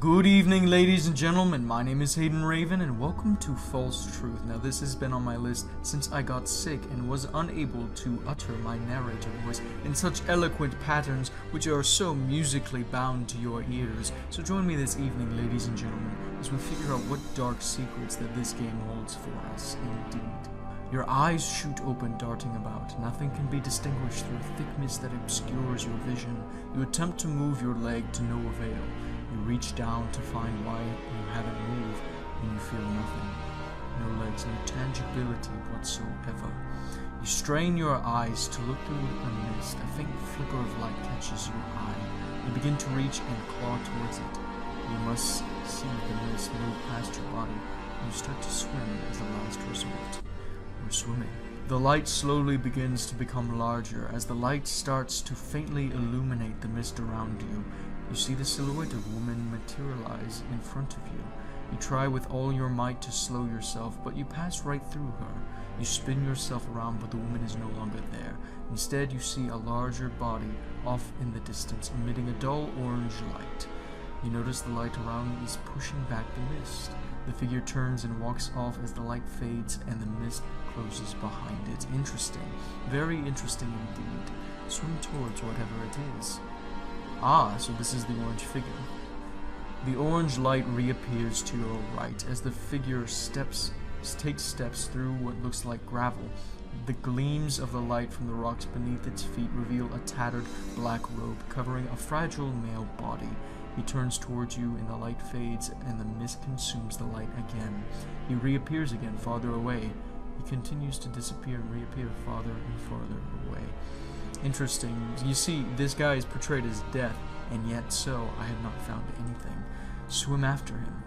Good evening, ladies and gentlemen. My name is HaydenRaven, and welcome to False Truth. Now, this has been on my list since I got sick and was unable to utter my narrator voice in such eloquent patterns which are so musically bound to your ears. So join me this evening, ladies and gentlemen, as we figure out what dark secrets that this game holds for us indeed. Your eyes shoot open, darting about. Nothing can be distinguished through a thick mist that obscures your vision. You attempt to move your leg to no avail. You reach down to find why you haven't moved, and you feel nothing. No legs, no tangibility whatsoever. You strain your eyes to look through the mist. A faint flicker of light catches your eye. You begin to reach and claw towards it. You must see the mist move past your body, and you start to swim as a last resort. You're swimming. The light slowly begins to become larger. As the light starts to faintly illuminate the mist around you, you see the silhouette of a woman materialize in front of you. You try with all your might to slow yourself, but you pass right through her. You spin yourself around, but the woman is no longer there. Instead, you see a larger body off in the distance, emitting a dull orange light. You notice the light around you is pushing back the mist. The figure turns and walks off as the light fades and the mist closes behind it. Interesting. Very interesting indeed. Swim towards whatever it is. Ah, so this is the orange figure. The orange light reappears to your right as the figure takes steps through what looks like gravel. The gleams of the light from the rocks beneath its feet reveal a tattered black robe covering a fragile male body. He turns towards you and the light fades and the mist consumes the light again. He reappears again farther away. He continues to disappear and reappear farther and farther away. Interesting. You see, this guy is portrayed as death, and yet so I have not found anything. Swim after him.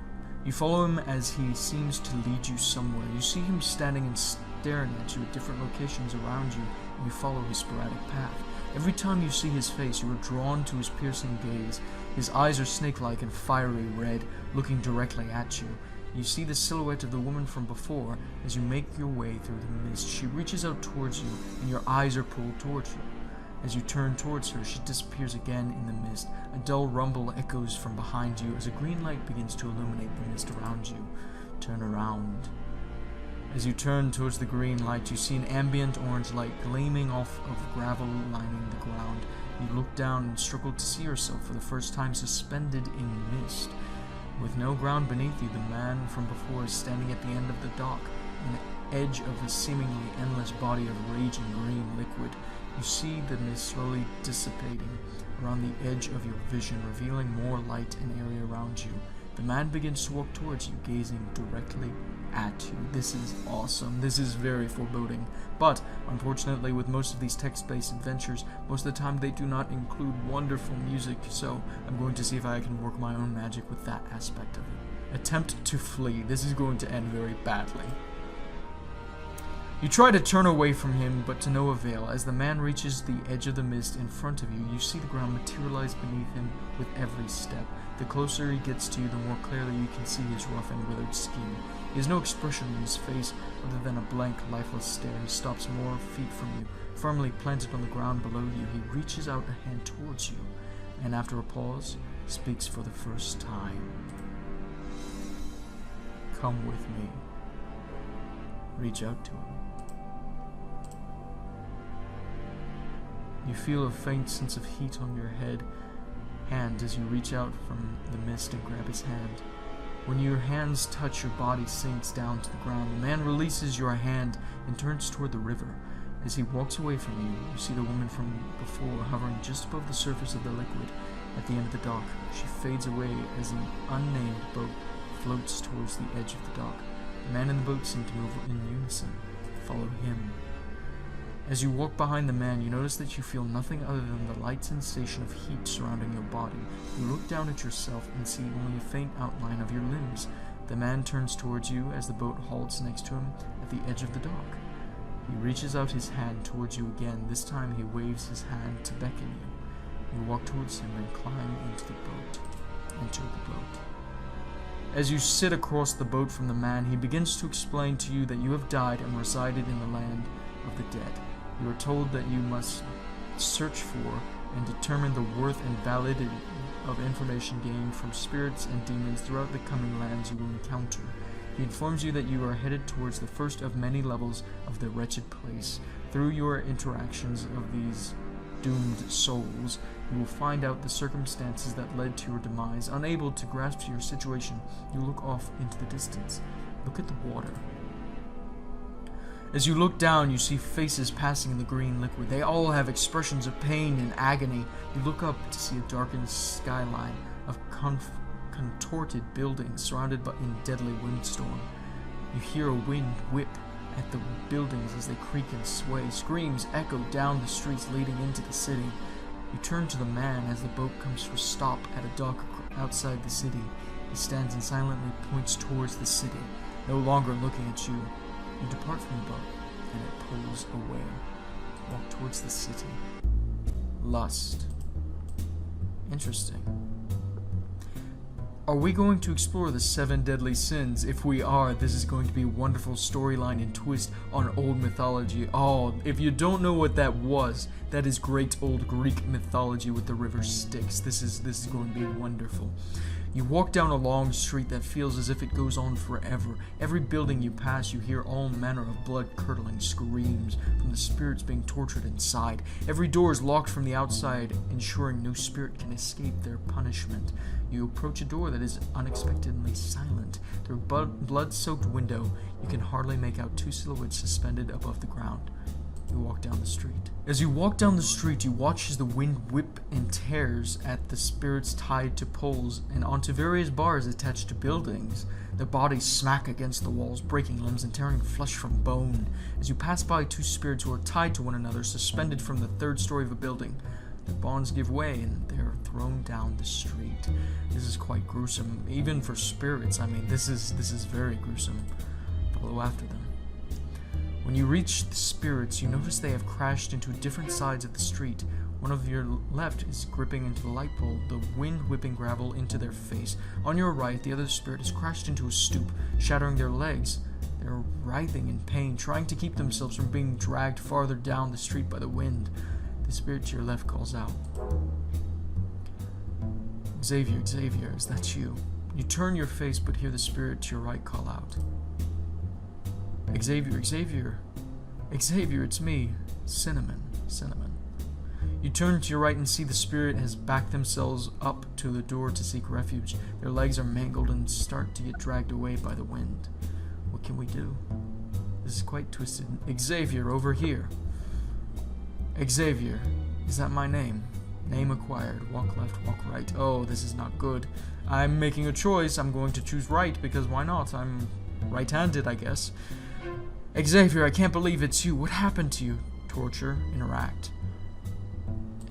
You follow him as he seems to lead you somewhere. You see him standing and staring at you at different locations around you, and you follow his sporadic path. Every time you see his face, you are drawn to his piercing gaze. His eyes are snake-like and fiery red, looking directly at you. You see the silhouette of the woman from before as you make your way through the mist. She reaches out towards you, and your eyes are pulled towards her. As you turn towards her, she disappears again in the mist. A dull rumble echoes from behind you as a green light begins to illuminate the mist around you. Turn around. As you turn towards the green light, you see an ambient orange light gleaming off of gravel lining the ground. You look down and struggle to see yourself for the first time suspended in mist. With no ground beneath you, the man from before is standing at the end of the dock, on the edge of a seemingly endless body of raging green liquid. You see the mist slowly dissipating around the edge of your vision, revealing more light and area around you. The man begins to walk towards you, gazing directly at you. This is awesome. This is very foreboding. But, unfortunately, with most of these text-based adventures, most of the time they do not include wonderful music, so I'm going to see if I can work my own magic with that aspect of it. Attempt to flee. This is going to end very badly. You try to turn away from him, but to no avail. As the man reaches the edge of the mist in front of you, you see the ground materialize beneath him with every step. The closer he gets to you, the more clearly you can see his rough and withered skin. He has no expression on his face other than a blank, lifeless stare. He stops more feet from you, firmly planted on the ground below you. He reaches out a hand towards you, and after a pause, speaks for the first time. Come with me. Reach out to him. You feel a faint sense of heat on your hand as you reach out from the mist and grab his hand. When your hands touch, your body sinks down to the ground. The man releases your hand and turns toward the river. As he walks away from you, you see the woman from before hovering just above the surface of the liquid at the end of the dock. She fades away as an unnamed boat floats towards the edge of the dock. The man in the boat seems to move in unison. Follow him. As you walk behind the man, you notice that you feel nothing other than the light sensation of heat surrounding your body. You look down at yourself and see only a faint outline of your limbs. The man turns towards you as the boat halts next to him at the edge of the dock. He reaches out his hand towards you again. This time he waves his hand to beckon you. You walk towards him and climb into the boat. Enter the boat. As you sit across the boat from the man, he begins to explain to you that you have died and resided in the land of the dead. You are told that you must search for and determine the worth and of information gained from spirits and demons throughout the coming lands you will encounter. He informs you that you are headed towards the first of many levels of the wretched place. Through your interactions of these doomed souls, you will find out the circumstances that led to your demise. Unable to grasp your situation, you look off into the distance. Look at the water. As you look down, you see faces passing in the green liquid. They all have expressions of pain and agony. You look up to see a darkened skyline of contorted buildings surrounded by in deadly windstorm. You hear a wind whip at the buildings as they creak and sway. Screams echo down the streets leading into the city. You turn to the man as the boat comes to a stop at a dock outside the city. He stands and silently points towards the city, no longer looking at you. You depart from the boat, and it pulls away. Walk towards the city. Lust. Interesting. Are we going to explore the 7 deadly sins? If we are, this is going to be a wonderful storyline and twist on old mythology. Oh, if you don't know what that was, that is great old Greek mythology with the river Styx. This is going to be wonderful. You walk down a long street that feels as if it goes on forever. Every building you pass, you hear all manner of blood-curdling screams from the spirits being tortured inside. Every door is locked from the outside, ensuring no spirit can escape their punishment. You approach a door that is unexpectedly silent. Through a blood-soaked window, you can hardly make out 2 silhouettes suspended above the ground. You walk down the street. As you walk down the street, you watch as the wind whip and tears at the spirits tied to poles and onto various bars attached to buildings. Their bodies smack against the walls, breaking limbs and tearing flesh from bone. As you pass by 2 spirits who are tied to one another, suspended from the 3rd story of a building, their bonds give way and they are thrown down the street. This is quite gruesome, even for spirits. I mean, this is very gruesome. Follow after them. When you reach the spirits, you notice they have crashed into different sides of the street. One of your left is gripping into the light pole, the wind whipping gravel into their face. On your right, the other spirit has crashed into a stoop, shattering their legs. They're writhing in pain, trying to keep themselves from being dragged farther down the street by the wind. The spirit to your left calls out. Xavier, is that you? You turn your face but hear the spirit to your right call out. Xavier, it's me, Cinnamon. You turn to your right and see the spirit has backed themselves up to the door to seek refuge. Their legs are mangled and start to get dragged away by the wind. What can we do? This is quite twisted. Xavier, over here. Xavier, is that my name? Name acquired. Walk left, walk right. Oh, this is not good. I'm making a choice. I'm going to choose right because why not? I'm right-handed, I guess. Xavier, I can't believe it's you. What happened to you? Torture.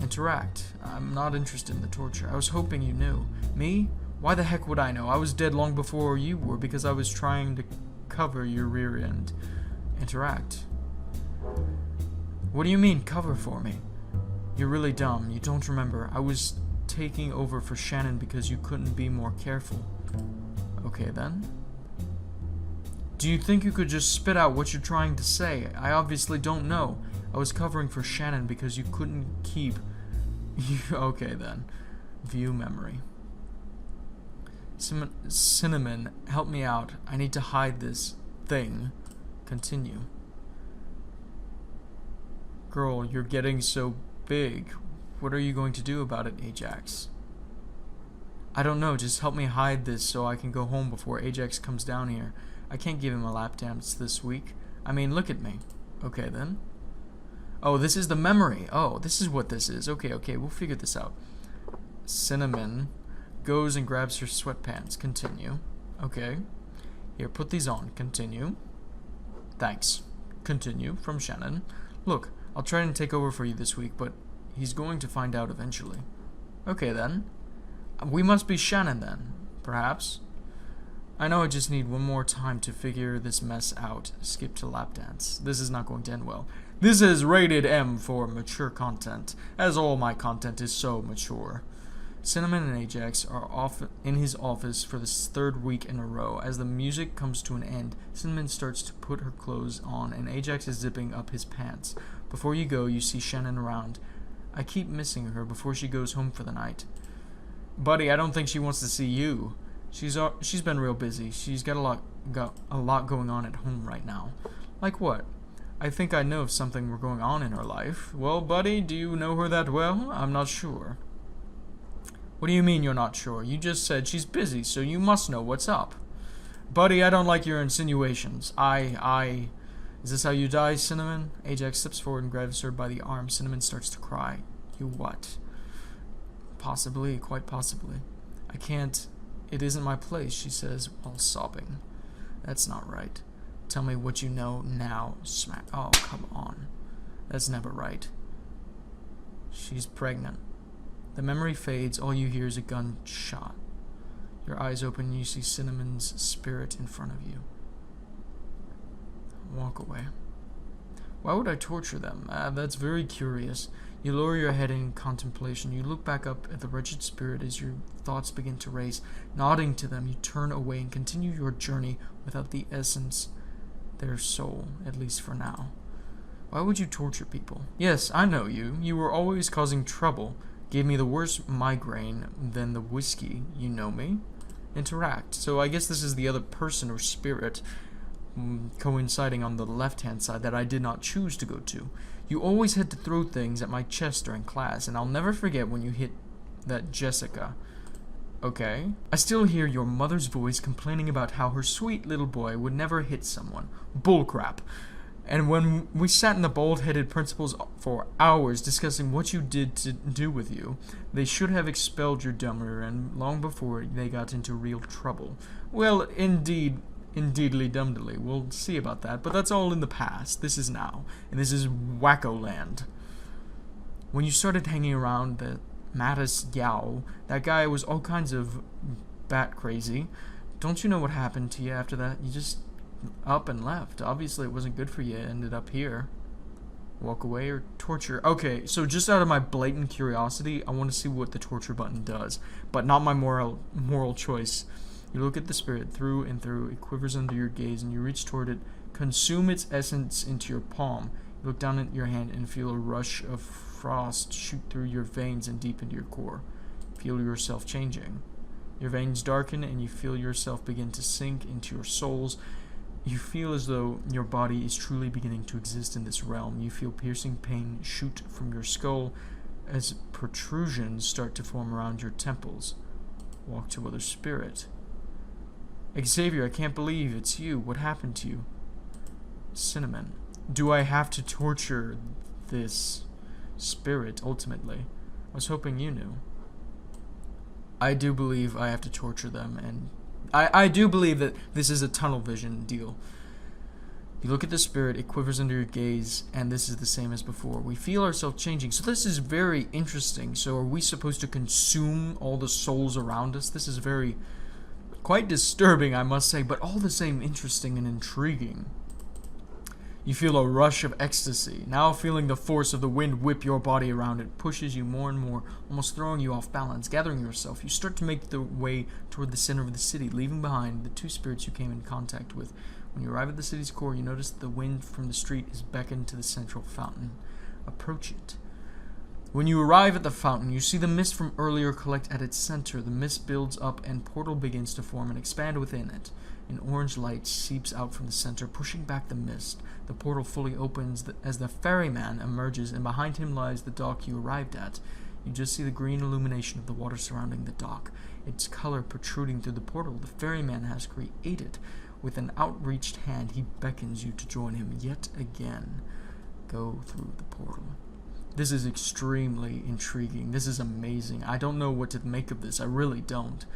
Interact. I'm not interested in the torture. I was hoping you knew. Me? Why the heck would I know? I was dead long before you were because I was trying to cover your rear end. Interact. What do you mean, cover for me? You're really dumb. You don't remember. I was taking over for Shannon because you couldn't be more careful. Okay, then. Do you think you could just spit out what you're trying to say? I obviously don't know. I was covering for Shannon because you couldn't keep... Okay, then. View memory. Cinnamon, help me out. I need to hide this thing. Continue. Girl, you're getting so big. What are you going to do about it, Ajax? I don't know. Just help me hide this so I can go home before Ajax comes down here. I can't give him a lap dance this week. I mean, look at me. Okay, then. Oh, this is the memory. Oh, this is what this is. Okay, we'll figure this out. Cinnamon goes and grabs her sweatpants. Continue. Okay. Here, put these on. Continue. Thanks. Continue. From Shannon. Look, I'll try and take over for you this week, but he's going to find out eventually. Okay, then. We must be Shannon, then. Perhaps. I know I just need one more time to figure this mess out. Skip to lap dance. This is not going to end well. This is rated M for mature content, as all my content is so mature. Cinnamon and Ajax are off in his office for the 3rd week in a row. As the music comes to an end, Cinnamon starts to put her clothes on, and Ajax is zipping up his pants. Before you go, you see Shannon around. I keep missing her before she goes home for the night. Buddy, I don't think she wants to see you. She's been real busy. She's got a lot going on at home right now. Like what? I think I know of something we're going on in her life. Well, buddy, do you know her that well? I'm not sure. What do you mean you're not sure? You just said she's busy, so you must know what's up. Buddy, I don't like your insinuations. Is this how you die, Cinnamon? Ajax steps forward and grabs her by the arm. Cinnamon starts to cry. You what? Possibly, quite possibly. I can't. It isn't my place, she says while sobbing. That's not right. Tell me what you know now. Smack. Oh, come on. That's never right. She's pregnant. The memory fades. All you hear is a gunshot. Your eyes open and you see Cinnamon's spirit in front of you. Walk away. Why would I torture them? That's very curious. You lower your head in contemplation. You look back up at the wretched spirit as your thoughts begin to race. Nodding to them, you turn away and continue your journey without the essence, their soul, at least for now. Why would you torture people? Yes, I know you. You were always causing trouble. Gave me the worst migraine than the whiskey. You know me? Interact. So I guess this is the other person or spirit coinciding on the left-hand side that I did not choose to go to. You always had to throw things at my chest during class, and I'll never forget when you hit that Jessica. Okay. I still hear your mother's voice complaining about how her sweet little boy would never hit someone. Bullcrap. And when we sat in the bald-headed principals for hours discussing what you did to do with you, they should have expelled your dumber, and long before they got into real trouble. Well, indeedly dumdly. We'll see about that, but that's all in the past. This is now, and this is Wacko Land. When you started hanging around the Mattis Yao, that guy was all kinds of bat crazy. Don't you know what happened to you after that? You just up and left. Obviously it wasn't good for you. It ended up here. Walk away or torture. Okay, so just out of my blatant curiosity, I want to see what the torture button does, but not my moral choice. You look at the spirit through and through. It quivers under your gaze, and you reach toward it, consume its essence into your palm. You look down at your hand and feel a rush of frost shoot through your veins and deep into your core. Feel yourself changing. Your veins darken, and you feel yourself begin to sink into your souls. You feel as though your body is truly beginning to exist in this realm. You feel piercing pain shoot from your skull as protrusions start to form around your temples. Walk to other spirit. Xavier, I can't believe it's you. What happened to you? Cinnamon. Do I have to torture this spirit ultimately? I was hoping you knew. I do believe I have to torture them, and I do believe that this is a tunnel vision deal. You look at the spirit, it quivers under your gaze, and this is the same as before. We feel ourselves changing, so this is very interesting. So are we supposed to consume all the souls around us? This is very, quite disturbing, I must say, but all the same interesting and intriguing. You feel a rush of ecstasy. Now feeling the force of the wind whip your body around, it pushes you more and more, almost throwing you off balance. Gathering yourself, you start to make the way toward the center of the city, leaving behind the two spirits you came in contact with. When you arrive at the city's core, you notice that the wind from the street is beckoned to the central fountain. Approach it. When you arrive at the fountain, you see the mist from earlier collect at its center. The mist builds up and portal begins to form and expand within it. An orange light seeps out from the center, pushing back the mist. The portal fully opens as the ferryman emerges, and behind him lies the dock you arrived at. You just see the green illumination of the water surrounding the dock, its color protruding through the portal the ferryman has created. With an outreached hand, he beckons you to join him yet again. Go through the portal. This is extremely intriguing. This is amazing. I don't know what to make of this. I really don't.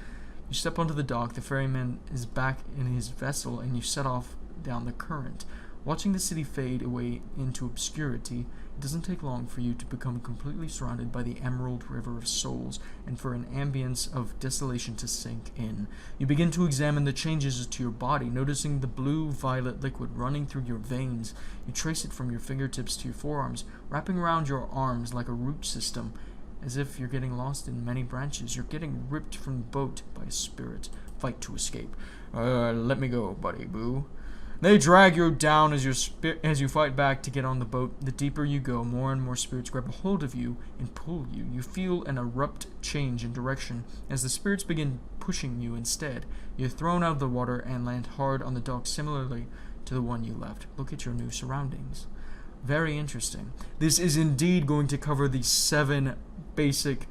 You step onto the dock, the ferryman is back in his vessel, and you set off down the current. Watching the city fade away into obscurity, it doesn't take long for you to become completely surrounded by the emerald river of souls, and for an ambience of desolation to sink in. You begin to examine the changes to your body, noticing the blue-violet liquid running through your veins. You trace it from your fingertips to your forearms, wrapping around your arms like a root system. As if you're getting lost in many branches, you're getting ripped from the boat by a spirit. Fight to escape. Let me go, buddy boo. They drag you down as you fight back to get on the boat. The deeper you go, more and more spirits grab a hold of you and pull you. You feel an abrupt change in direction as the spirits begin pushing you instead. You're thrown out of the water and land hard on the dock, similarly to the one you left. Look at your new surroundings. Very interesting. This is indeed going to cover the 7 basic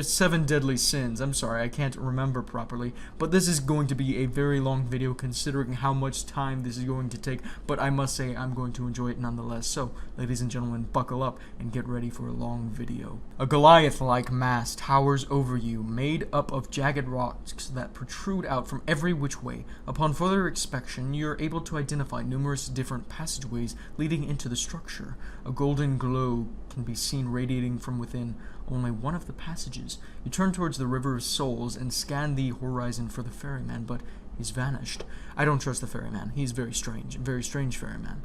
7 deadly sins. I'm sorry, I can't remember properly, but this is going to be a very long video considering how much time this is going to take, but I must say I'm going to enjoy it nonetheless. So, ladies and gentlemen, buckle up and get ready for a long video. A Goliath-like mass towers over you, made up of jagged rocks that protrude out from every which way. Upon further inspection, you're able to identify numerous different passageways leading into the structure. A golden glow can be seen radiating from within only one of the passages. You turn towards the River of Souls and scan the horizon for the ferryman, but he's vanished. I don't trust the ferryman. He's very strange ferryman.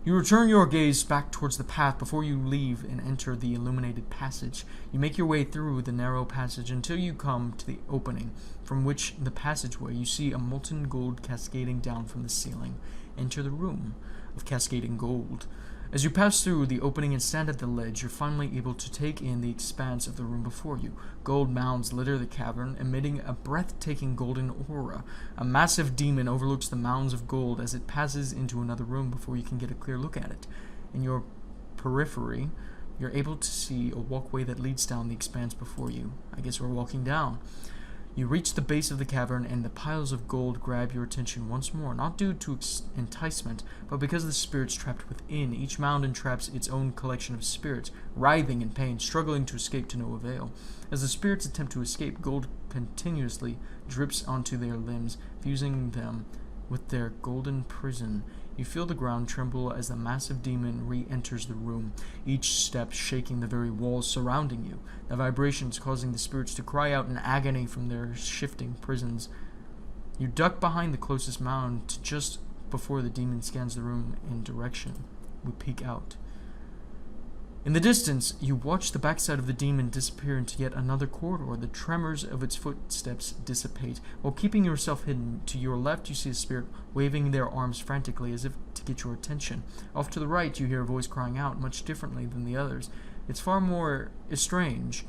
You return your gaze back towards the path before you leave and enter the illuminated passage. You make your way through the narrow passage until you come to the opening, from which the passageway you see a molten gold cascading down from the ceiling. Enter the room of cascading gold. As you pass through the opening and stand at the ledge, you're finally able to take in the expanse of the room before you. Gold mounds litter the cavern, emitting a breathtaking golden aura. A massive demon overlooks the mounds of gold as it passes into another room before you can get a clear look at it. In your periphery, you're able to see a walkway that leads down the expanse before you. I guess we're walking down. You reach the base of the cavern, and the piles of gold grab your attention once more, not due to enticement, but because of the spirits trapped within. Each mound entraps its own collection of spirits, writhing in pain, struggling to escape to no avail. As the spirits attempt to escape, gold continuously drips onto their limbs, fusing them with their golden prison. You feel the ground tremble as the massive demon re-enters the room, each step shaking the very walls surrounding you, the vibrations causing the spirits to cry out in agony from their shifting prisons. You duck behind the closest mound to just before the demon scans the room in direction. We peek out. In the distance, you watch the backside of the demon disappear into yet another corridor. The tremors of its footsteps dissipate. While keeping yourself hidden, to your left you see a spirit waving their arms frantically as if to get your attention. Off to the right, you hear a voice crying out, much differently than the others. It's far more strange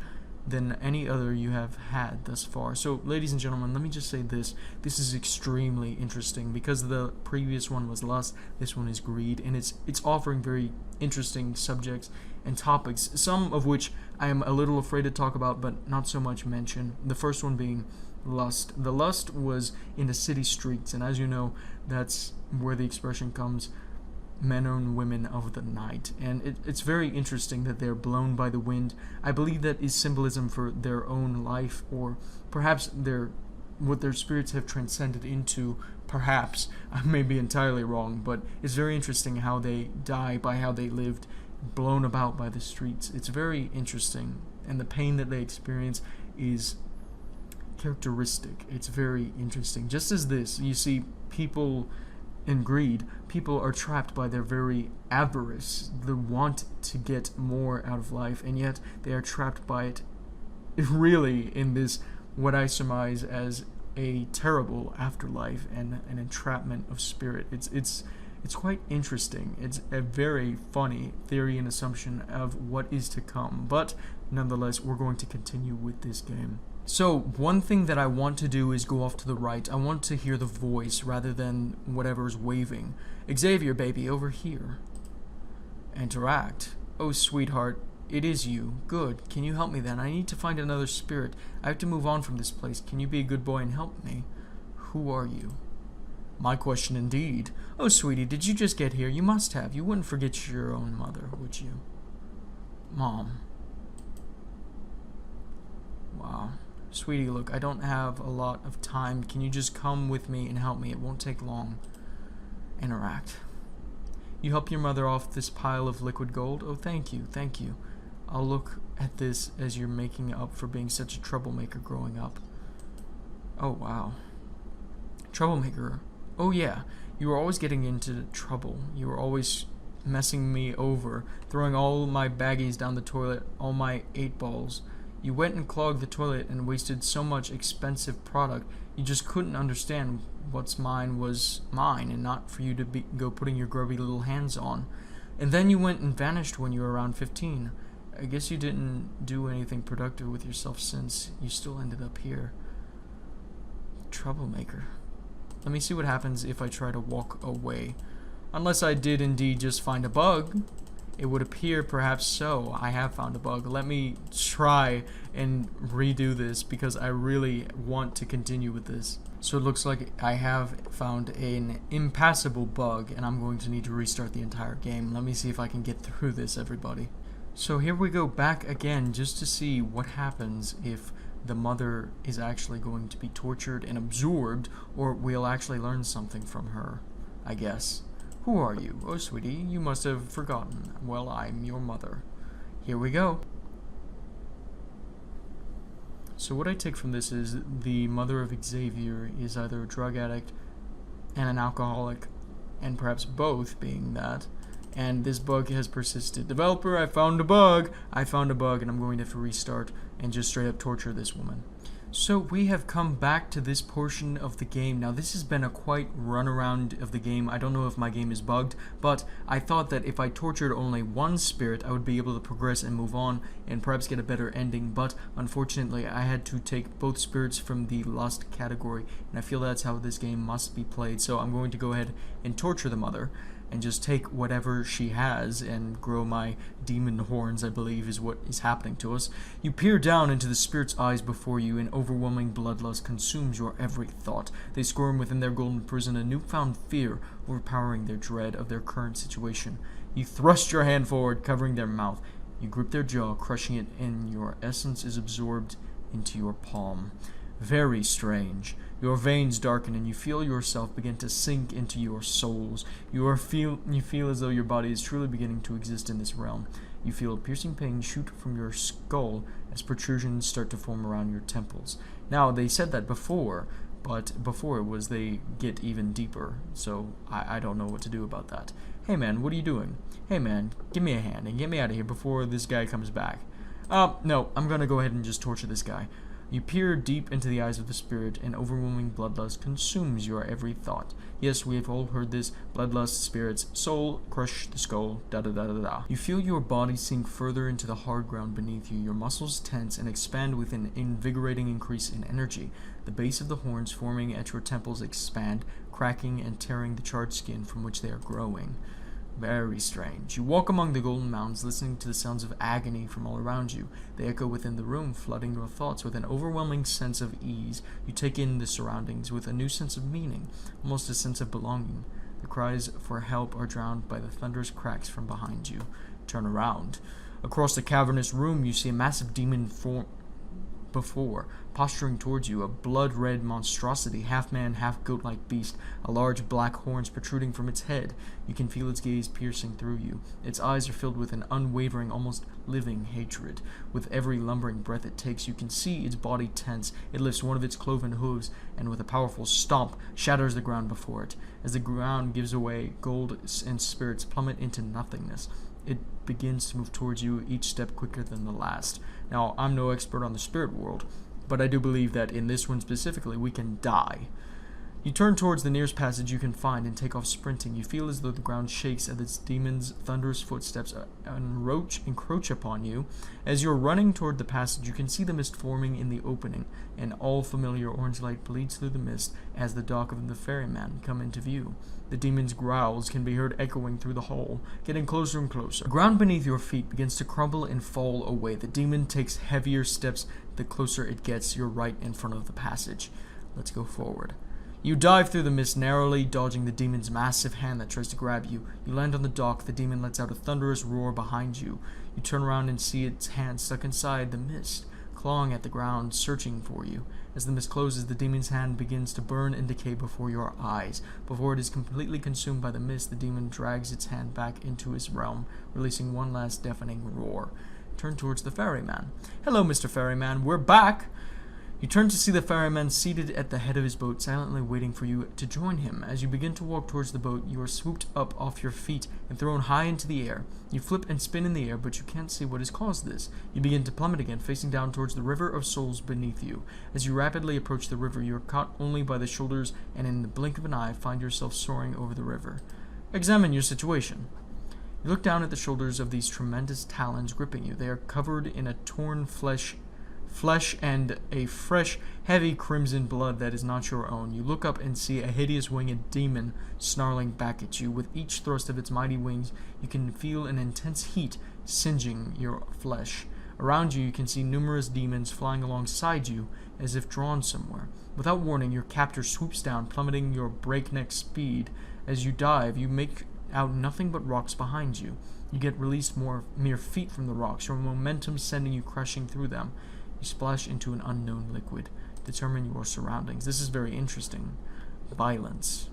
than any other you have had thus far. So, ladies and gentlemen, let me just say this. This is extremely interesting because the previous one was lust, this one is greed, and it's offering very interesting subjects and topics, some of which I am a little afraid to talk about, but not so much mention. The first one being lust. The lust was in the city streets, and as you know, that's where the expression comes, men and women of the night. And it's very interesting that they're blown by the wind. I believe that is symbolism for their own life, or perhaps what their spirits have transcended into. Perhaps. I may be entirely wrong, but it's very interesting how they die by how they lived, blown about by the streets. It's very interesting, and the pain that they experience is characteristic. It's very interesting. Just as this, you see people in greed, people are trapped by their very avarice, the want to get more out of life, and yet they are trapped by it really in this, what I surmise as a terrible afterlife and an entrapment of spirit. It's quite interesting. It's a very funny theory and assumption of what is to come, but nonetheless, we're going to continue with this game. So, one thing that I want to do is go off to the right. I want to hear the voice rather than whatever's waving. Xavier, baby, over here. Interact. Oh, sweetheart, it is you. Good. Can you help me then? I need to find another spirit. I have to move on from this place. Can you be a good boy and help me? Who are you? My question indeed. Oh, sweetie, did you just get here? You must have. You wouldn't forget your own mother, would you? Mom. Wow. Sweetie, look, I don't have a lot of time. Can you just come with me and help me? It won't take long. Interact. You help your mother off this pile of liquid gold? Oh, thank you, thank you. I'll look at this as you're making up for being such a troublemaker growing up. Oh, wow. Troublemaker. Oh, yeah. You were always getting into trouble. You were always messing me over, throwing all my baggies down the toilet, all my 8 balls. You went and clogged the toilet and wasted so much expensive product, you just couldn't understand what's mine was mine and not for you to go putting your grubby little hands on. And then you went and vanished when you were around 15. I guess you didn't do anything productive with yourself since you still ended up here. Troublemaker. Let me see what happens if I try to walk away. Unless I did indeed just find a bug. It would appear perhaps so. I have found a bug. Let me try and redo this because I really want to continue with this. So it looks like I have found an impassable bug and I'm going to need to restart the entire game. Let me see if I can get through this, everybody. So here we go back again just to see what happens if the mother is actually going to be tortured and absorbed, or we'll actually learn something from her, I guess. Who are you? Oh, sweetie, you must have forgotten. Well, I'm your mother. Here we go. So what I take from this is the mother of Xavier is either a drug addict and an alcoholic, and perhaps both being that. And this bug has persisted. Developer, I found a bug, and I'm going to have to restart and just straight up torture this woman. So we have come back to this portion of the game. Now this has been a quite runaround of the game. I don't know if my game is bugged, but I thought that if I tortured only one spirit, I would be able to progress and move on and perhaps get a better ending. But unfortunately, I had to take both spirits from the lust category, and I feel that's how this game must be played. So I'm going to go ahead and torture the mother and just take whatever she has and grow my demon horns, I believe is what is happening to us. You peer down into the spirit's eyes before you, and overwhelming bloodlust consumes your every thought. They squirm within their golden prison, a newfound fear overpowering their dread of their current situation. You thrust your hand forward, covering their mouth. You grip their jaw, crushing it, and your essence is absorbed into your palm. Very strange. Your veins darken and you feel yourself begin to sink into your souls. You feel as though your body is truly beginning to exist in this realm. You feel a piercing pain shoot from your skull as protrusions start to form around your temples. Now, they said that before, but before it was they get even deeper, so I don't know what to do about that. Hey man, what are you doing? Hey man, give me a hand and get me out of here before this guy comes back. No, I'm gonna go ahead and just torture this guy. You peer deep into the eyes of the spirit, and overwhelming bloodlust consumes your every thought. Yes, we have all heard this. Bloodlust, spirits, soul, crush the skull, da-da-da-da-da. You feel your body sink further into the hard ground beneath you. Your muscles tense and expand with an invigorating increase in energy. The base of the horns forming at your temples expand, cracking and tearing the charred skin from which they are growing. Very strange. You walk among the golden mounds, listening to the sounds of agony from all around you. They echo within the room, flooding your thoughts with an overwhelming sense of ease. You take in the surroundings with a new sense of meaning, almost a sense of belonging. The cries for help are drowned by the thunderous cracks from behind you. Turn around. Across the cavernous room, you see a massive demon form posturing towards you, a blood-red monstrosity, half-man, half-goat-like beast, a large black horns protruding from its head. You can feel its gaze piercing through you. Its eyes are filled with an unwavering, almost living hatred. With every lumbering breath it takes, you can see its body tense. It lifts one of its cloven hooves, and with a powerful stomp, shatters the ground before it. As the ground gives away, gold and spirits plummet into nothingness. It begins to move towards you, each step quicker than the last. Now, I'm no expert on the spirit world, but I do believe that in this one specifically, we can die. You turn towards the nearest passage you can find and take off sprinting. You feel as though the ground shakes as its demon's thunderous footsteps encroach upon you. As you're running toward the passage, you can see the mist forming in the opening. An all-familiar orange light bleeds through the mist as the dock of the ferryman come into view. The demon's growls can be heard echoing through the hall, getting closer and closer. The ground beneath your feet begins to crumble and fall away. The demon takes heavier steps the closer it gets. You're right in front of the passage. Let's go forward. You dive through the mist, narrowly dodging the demon's massive hand that tries to grab you. You land on the dock. The demon lets out a thunderous roar behind you. You turn around and see its hand stuck inside the mist, clawing at the ground, searching for you. As the mist closes, the demon's hand begins to burn and decay before your eyes. Before it is completely consumed by the mist, the demon drags its hand back into his realm, releasing one last deafening roar. Turn towards the ferryman. Hello, Mr. Ferryman. We're back! You turn to see the ferryman seated at the head of his boat, silently waiting for you to join him. As you begin to walk towards the boat, you are swooped up off your feet and thrown high into the air. You flip and spin in the air, but you can't see what has caused this. You begin to plummet again, facing down towards the river of souls beneath you. As you rapidly approach the river, you are caught only by the shoulders, and in the blink of an eye, find yourself soaring over the river. Examine your situation. You look down at the shoulders of these tremendous talons gripping you. They are covered in a torn flesh and a fresh, heavy crimson blood that is not your own. You look up and see a hideous winged demon snarling back at you. With each thrust of its mighty wings, you can feel an intense heat singeing your flesh. Around you, you can see numerous demons flying alongside you as if drawn somewhere. Without warning, your captor swoops down, plummeting your breakneck speed. As you dive, you make out nothing but rocks behind you. You get released mere feet from the rocks, your momentum sending you crashing through them. You splash into an unknown liquid. Determine your surroundings. This is very interesting. Violence.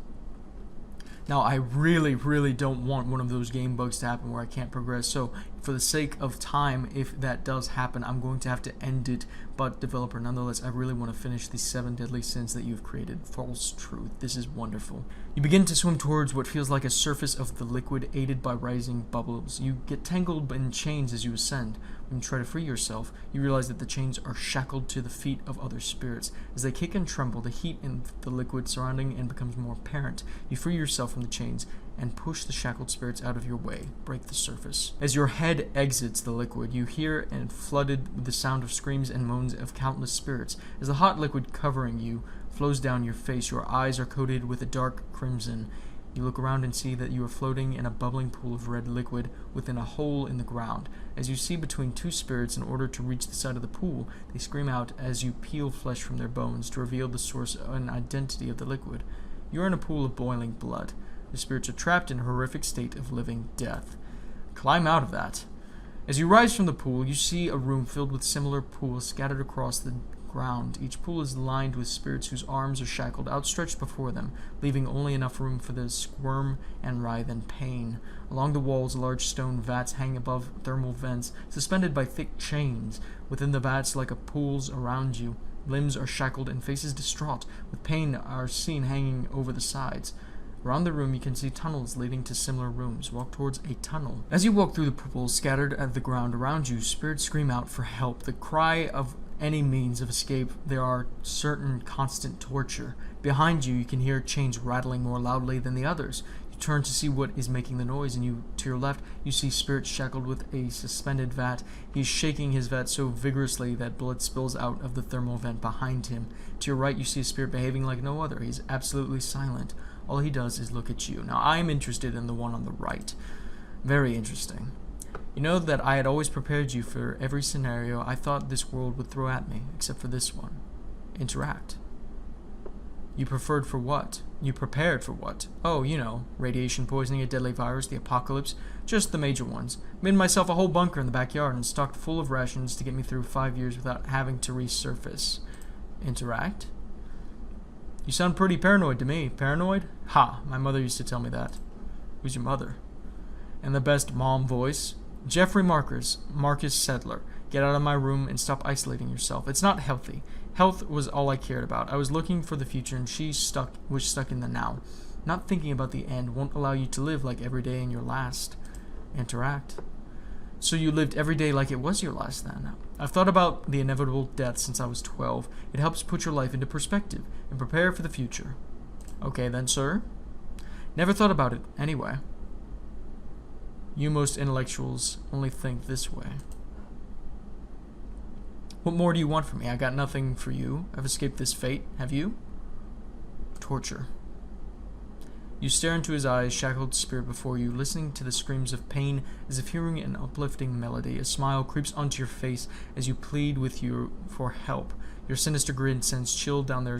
Now, I really don't want one of those game bugs to happen where I can't progress, so for the sake of time, if that does happen, I'm going to have to end it. But developer, nonetheless, I really want to finish the 7 deadly sins that you've created. False truth. This is wonderful. You begin to swim towards what feels like a surface of the liquid, aided by rising bubbles. You get tangled in chains as you ascend. When you try to free yourself, you realize that the chains are shackled to the feet of other spirits. As they kick and tremble, the heat in the liquid surrounding and becomes more apparent. You free yourself from the chains and push the shackled spirits out of your way. Break the surface. As your head exits the liquid, you hear and flooded with the sound of screams and moans of countless spirits. As the hot liquid covering you flows down your face, your eyes are coated with a dark crimson. You look around and see that you are floating in a bubbling pool of red liquid within a hole in the ground. As you see between two spirits in order to reach the side of the pool, they scream out as you peel flesh from their bones to reveal the source and identity of the liquid. You are in a pool of boiling blood. The spirits are trapped in a horrific state of living death. Climb out of that. As you rise from the pool, you see a room filled with similar pools scattered across the ground. Each pool is lined with spirits whose arms are shackled, outstretched before them, leaving only enough room for them to squirm and writhe in pain. Along the walls, large stone vats hang above thermal vents, suspended by thick chains. Within the vats, like a pools around you, limbs are shackled and faces distraught, with pain are seen hanging over the sides. Around the room, you can see tunnels leading to similar rooms. Walk towards a tunnel. As you walk through the pools scattered at the ground around you, spirits scream out for help. The cry of any means of escape, there are certain constant torture. Behind you, you can hear chains rattling more loudly than the others. You turn to see what is making the noise, and to your left, you see Spirit shackled with a suspended vat. He is shaking his vat so vigorously that blood spills out of the thermal vent behind him. To your right, you see a spirit behaving like no other. He is absolutely silent. All he does is look at you. Now, I am interested in the one on the right. Very interesting. You know that I had always prepared you for every scenario I thought this world would throw at me, except for this one. Interact. You preferred for what? You prepared for what? Oh, you know, radiation poisoning, a deadly virus, the apocalypse, just the major ones. Made myself a whole bunker in the backyard and stocked full of rations to get me through 5 years without having to resurface. Interact? You sound pretty paranoid to me. Paranoid? Ha, my mother used to tell me that. Who's your mother? And the best mom voice? Jeffrey Marcus Settler. Get out of my room and stop isolating yourself. It's not healthy. Health was all I cared about. I was looking for the future, and she was stuck in the now. Not thinking about the end won't allow you to live like every day in your last. Interact. So you lived every day like it was your last then. I've thought about the inevitable death since I was 12. It helps put your life into perspective and prepare for the future. Okay then, sir. Never thought about it anyway. You most intellectuals only think this way. What more do you want from me? I got nothing for you. I've escaped this fate. Have you? Torture. You stare into his eyes, shackled spirit before you, listening to the screams of pain as if hearing an uplifting melody. A smile creeps onto your face as you plead with you for help. Your sinister grin sends chill down their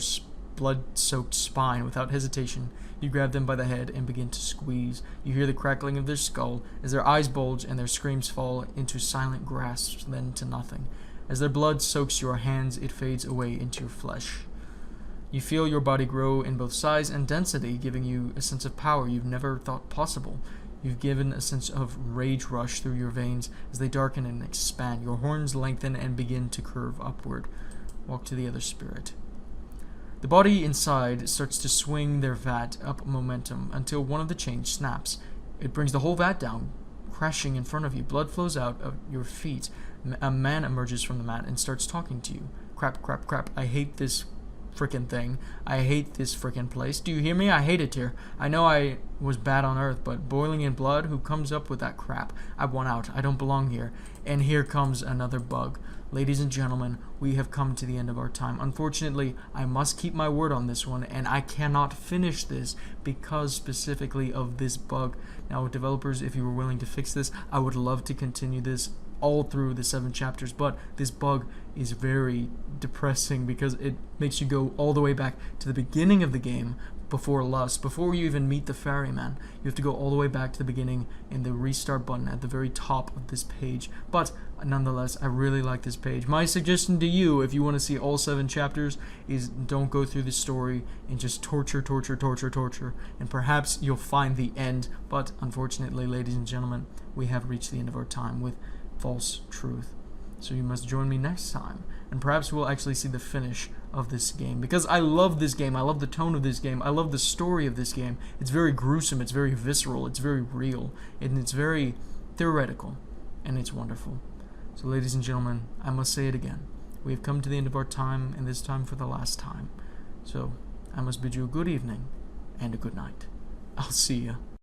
blood-soaked spine. Without hesitation, you grab them by the head and begin to squeeze. You hear the crackling of their skull as their eyes bulge and their screams fall into silent grasps, then to nothing. As their blood soaks your hands, it fades away into your flesh. You feel your body grow in both size and density, giving you a sense of power you've never thought possible. You've given a sense of rage rush through your veins as they darken and expand. Your horns lengthen and begin to curve upward. walk to the other spirit. The body inside starts to swing their vat up momentum until one of the chains snaps. It brings the whole vat down, crashing in front of you. Blood flows out of your feet. A man emerges from the mat and starts talking to you. Crap, crap, crap. I hate this frickin' thing. I hate this frickin' place. Do you hear me? I hate it here. I know I was bad on Earth, but boiling in blood? Who comes up with that crap? I want out. I don't belong here. And here comes another bug. Ladies and gentlemen, we have come to the end of our time. Unfortunately, I must keep my word on this one, and I cannot finish this because specifically of this bug. Now, developers, if you were willing to fix this, I would love to continue this all through the 7 chapters, but this bug is very depressing because it makes you go all the way back to the beginning of the game before Lust. Before you even meet the ferryman, you have to go all the way back to the beginning in the restart button at the very top of this page. But nonetheless, I really like this page. My suggestion to you, if you want to see all 7 chapters, is don't go through the story and just torture, and perhaps you'll find the end. But unfortunately, ladies and gentlemen, we have reached the end of our time with False Truth. So you must join me next time, and perhaps we'll actually see the finish of this game, because I love this game. I love the tone of this game. I love the story of this game. It's very gruesome, it's very visceral, it's very real, and it's very theoretical, and it's wonderful. So ladies and gentlemen, I must say it again. We have come to the end of our time, and this time for the last time. So I must bid you a good evening and a good night. I'll see ya.